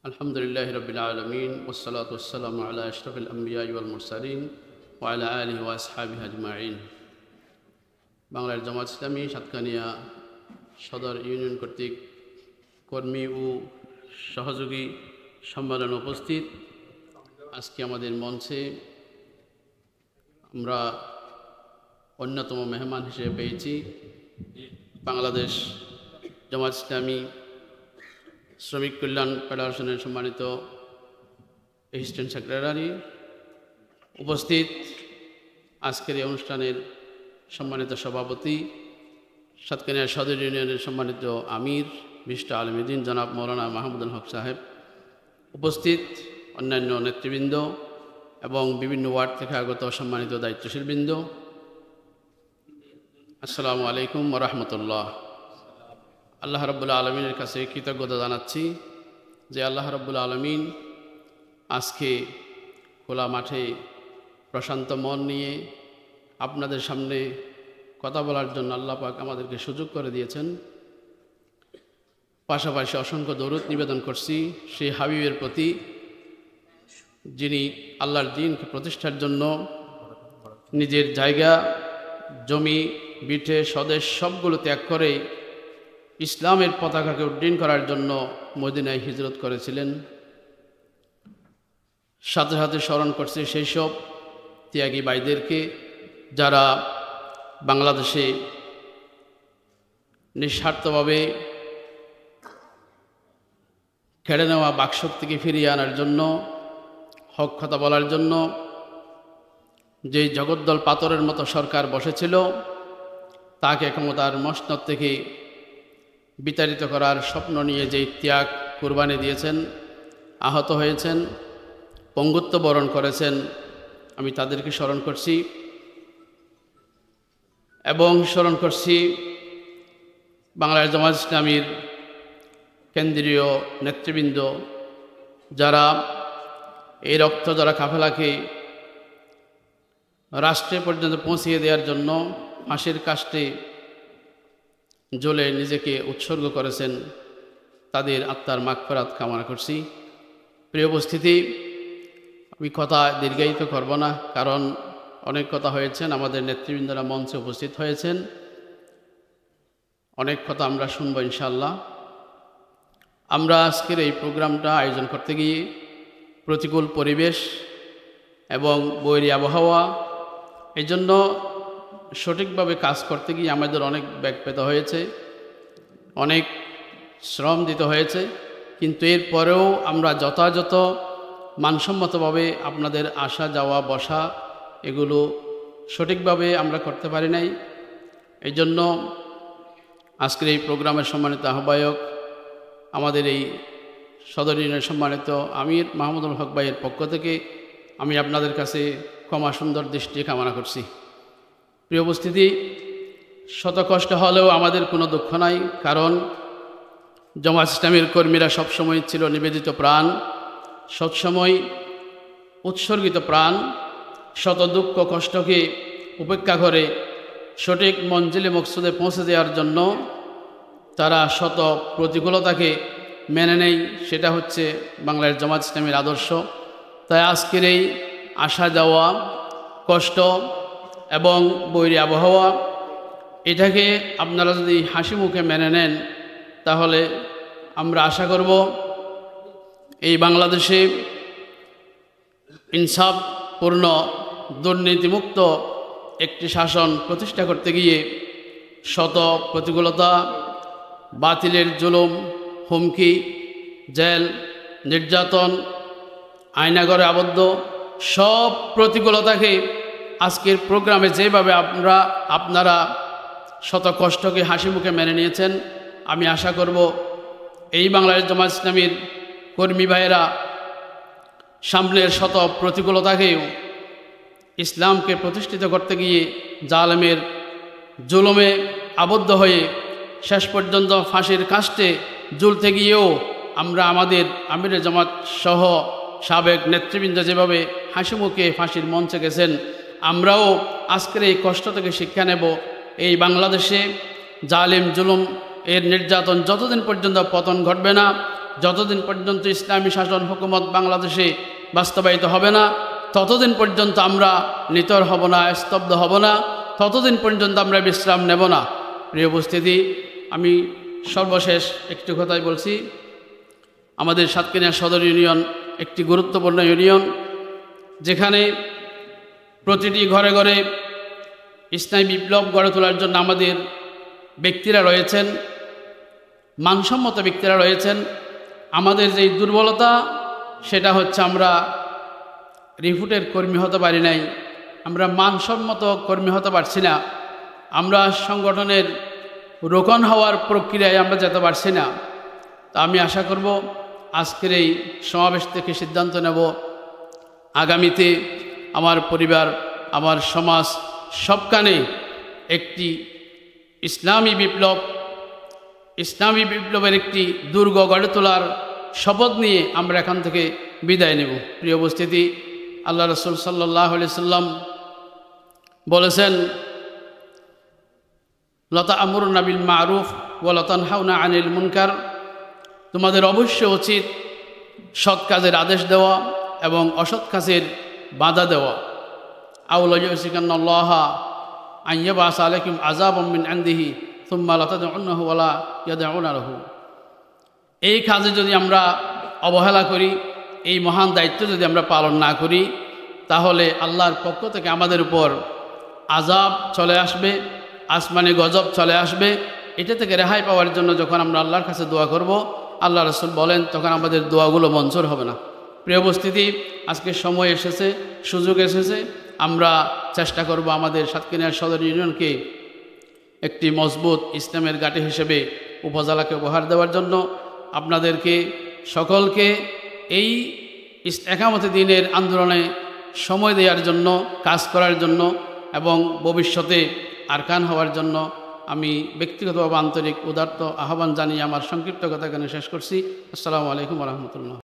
আলহামদুলিল্লাহি রাব্বিল আলামিন ওয়াসসালাতু ওয়াসসালামু আলা আশরাফিল আমবিয়াই ওয়াল মুরসালিন ওয়া আলা আলিহি ওয়া আসহাবিহি আজমাইন। বাংলার জামাত ইসলামী সাতকানিয়া সদর ইউনিয়ন কর্তৃক কর্মী ও সহযোগী সম্মেলনে উপস্থিত আজকে আমাদের মঞ্চে আমরা অন্যতম মেহমান হিসেবে পেয়েছি বাংলাদেশ জামাত ইসলামী শ্রমিক কল্যাণ ফেডারেশনের সম্মানিত অ্যাসিস্ট্যান্ট সেক্রেটারি, উপস্থিত আজকের এই অনুষ্ঠানের সম্মানিত সভাপতি, সাতকানিয়া সদর ইউনিয়নের সম্মানিত আমির বিশিষ্ট আলেমদ্দিন জনাব মৌলানা মাহমুদুল হক সাহেব, উপস্থিত অন্যান্য নেতৃবৃন্দ এবং বিভিন্ন ওয়ার্ড থেকে আগত সম্মানিত দায়িত্বশীলবৃন্দ, আসসালামু আলাইকুম ওয়া রাহমাতুল্লাহ। আল্লাহ রাব্বুল আলমিনের কাছে কৃতজ্ঞতা জানাচ্ছি যে আল্লাহ রাব্বুল আলমিন আজকে খোলা মাঠে প্রশান্ত মন নিয়ে আপনাদের সামনে কথা বলার জন্য আল্লাহ পাক আমাদেরকে সুযোগ করে দিয়েছেন। পাশাপাশি অসংখ্য দরুদ নিবেদন করছি সেই হাবিবের প্রতি যিনি আল্লাহর দ্বীনকে প্রতিষ্ঠার জন্য নিজের জায়গা, জমি, বিঠে, স্বদেশ সবগুলো ত্যাগ করে ইসলামের পতাকাকে উড্ডীন করার জন্য মদিনায় হিজরত করেছিলেন। সাথে সাথে স্মরণ করছে সেই সব ত্যাগী ভাইদেরকে যারা বাংলাদেশে নিঃস্বার্থভাবে কেড়ে নেওয়া বাকশক্তিকে ফিরিয়ে আনার জন্য, হক কথা বলার জন্য যে জগদ্দল পাথরের মতো সরকার বসেছিল তাকে ক্ষমতার মসনদ থেকে বিতাড়িত করার স্বপ্ন নিয়ে যেই ত্যাগ কুরবানি দিয়েছেন, আহত হয়েছেন, পঙ্গুত্ব বরণ করেছেন, আমি তাদেরকে স্মরণ করছি এবং স্মরণ করছি বাংলাদেশ জামাত ইসলামীর কেন্দ্রীয় নেতৃবৃন্দ যারা এই রক্ত যারা কাফেলাকে রাষ্ট্রে পর্যন্ত পৌঁছিয়ে দেওয়ার জন্য ফাঁসির কাস্টে জ্বলে নিজেকে উৎসর্গ করেছেন, তাদের আত্মার মাগফিরাত কামনা করছি। প্রিয় উপস্থিতি, আমি কথা দীর্ঘায়িত করব না, কারণ অনেক কথা হয়েছেন, আমাদের নেতৃবৃন্দরা মঞ্চে উপস্থিত হয়েছেন, অনেক কথা আমরা শুনব ইনশাআল্লাহ। আমরা আজকের এই প্রোগ্রামটা আয়োজন করতে গিয়ে প্রতিকূল পরিবেশ এবং বৈরী আবহাওয়া, এই জন্য সঠিকভাবে কাজ করতে গিয়ে আমাদের অনেক ব্যাগ পেতে হয়েছে, অনেক শ্রম দিতে হয়েছে, কিন্তু এরপরেও আমরা যথাযথ মানসম্মতভাবে আপনাদের আসা যাওয়া বসা এগুলো সঠিকভাবে আমরা করতে পারি নাই। এই জন্য আজকের এই প্রোগ্রামের সম্মানিত আহ্বায়ক, আমাদের এই সদর ইউনিয়নের সম্মানিত আমির মাহমুদুল হক ভাইয়ের পক্ষ থেকে আমি আপনাদের কাছে ক্ষমা সুন্দর দৃষ্টি কামনা করছি। প্রিয় উপস্থিতি, শত কষ্ট হলেও আমাদের কোনো দুঃখ নাই, কারণ জামাত ইসলামীর কর্মীরা সবসময় ছিল নিবেদিত প্রাণ, সবসময় উৎসর্গিত প্রাণ, শত দুঃখ কষ্টকে উপেক্ষা করে সঠিক মঞ্জিলে মকসুদে পৌঁছে দেওয়ার জন্য তারা শত প্রতিকূলতাকে মেনে নেয়। সেটা হচ্ছে বাংলাদেশ জামাত ইসলামীর আদর্শ। তাই আজকের এই আসা যাওয়া কষ্ট এবং বৈরী আবহাওয়া, এটাকে আপনারা যদি হাসি মুখে মেনে নেন তাহলে আমরা আশা করব এই বাংলাদেশে ইনসাফপূর্ণ দুর্নীতিমুক্ত একটি শাসন প্রতিষ্ঠা করতে গিয়ে শত প্রতিকূলতা, বাতিলের জুলুম, হুমকি, জেল, নির্যাতন, আয়নাঘরে আবদ্ধ সব প্রতিকূলতাকে আজকের প্রোগ্রামে যেভাবে আপনারা শত কষ্টকে হাসি মুখে মেনে নিয়েছেন, আমি আশা করব এই বাংলাদেশ জামাত ইসলামীর কর্মী ভাইয়েরা সামনের শত প্রতিকূলতাকেও ইসলামকে প্রতিষ্ঠিত করতে গিয়ে জালেমের জুলুমে আবদ্ধ হয়ে শেষ পর্যন্ত ফাঁসির কাস্টে ঝুলতে গিয়েও আমরা আমাদের আমিরে জামাত সহ সাবেক নেতৃবৃন্দ যেভাবে হাসি মুখে ফাঁসির মঞ্চে গেছেন, আমরাও আজকের এই কষ্ট থেকে শিক্ষা নেব। এই বাংলাদেশে জালিম জুলুম এর নির্যাতন যতদিন পর্যন্ত পতন ঘটবে না, যতদিন পর্যন্ত ইসলামী শাসন হুকুমত বাংলাদেশে বাস্তবায়িত হবে না, ততদিন পর্যন্ত আমরা নিতর হব না, স্তব্ধ হব না, ততদিন পর্যন্ত আমরা বিশ্রাম নেব না। প্রিয় উপস্থিতি, আমি সর্বশেষ একটি কথাই বলছি, আমাদের সাতক্ষীরা সদর ইউনিয়ন একটি গুরুত্বপূর্ণ ইউনিয়ন, যেখানে প্রতিটি ঘরে ঘরে ইসলামী বিপ্লব গড়ে তোলার জন্য আমাদের ব্যক্তিরা রয়েছেন, মানসম্মত ব্যক্তিরা রয়েছেন। আমাদের যেই দুর্বলতা সেটা হচ্ছে আমরা রিফুটের কর্মী হতে পারি নাই, আমরা মানসম্মত কর্মী হতে পারছি না, আমরা সংগঠনের রোকন হওয়ার প্রক্রিয়ায় আমরা যেতে পারছি না। তা আমি আশা করব আজকের এই সমাবেশ থেকে সিদ্ধান্ত নেব, আগামীতে আমার পরিবার, আমার সমাজ সবখানে একটি ইসলামী বিপ্লবের একটি দুর্গ গড়ে তোলার শপথ নিয়ে আমরা এখান থেকে বিদায় নেব। প্রিয় উপস্থিতি, আল্লাহ রাসূল সাল্লাল্লাহু আলাইহি সাল্লাম বলেছেন, লা তা'মুরুনা বিল মা'রুফ ওয়া লা তানহাউনা আনিল মুনকার, তোমাদের অবশ্যই উচিত সৎ কাজের আদেশ দেওয়া এবং অসৎ কাজের বাধা দেওয়া। আও লা ইউসিকান্নাল্লাহা আন ইয়াবআসা আলাইকুম আযাবাম মিন ইনদিহি সুম্মা লা তাদউনহু ওয়া লা ইয়াদউনা লাহু। এই কাজে যদি আমরা অবহেলা করি, এই মহান দায়িত্ব যদি আমরা পালন না করি, তাহলে আল্লাহর পক্ষ থেকে আমাদের উপর আযাব চলে আসবে, আসমানি গজব চলে আসবে। এটা থেকে রেহাই পাওয়ার জন্য যখন আমরা আল্লাহর কাছে দোয়া করব, আল্লাহ রাসূল বলেন তখন আমাদের দোয়াগুলো মঞ্জুর হবে না। প্রিয় উপস্থিতি, আজকে সময় এসেছে, সুযোগ এসেছে, আমরা চেষ্টা করব আমাদের সাতক্ষীরা সদর ইউনিয়নকে একটি মজবুত ইসলামের ঘাঁটি হিসেবে উপজেলাকে উপহার দেওয়ার জন্য। আপনাদেরকে সকলকে এই একামতে দ্বীনের আন্দোলনে সময় দেওয়ার জন্য, কাজ করার জন্য এবং ভবিষ্যতে আরকান হওয়ার জন্য আমি ব্যক্তিগতভাবে আন্তরিক উদারত আহ্বান জানিয়ে আমার সংক্ষিপ্ত কথা এখানে শেষ করছি। আসসালামু আলাইকুম ওয়া রাহমাতুল্লাহ।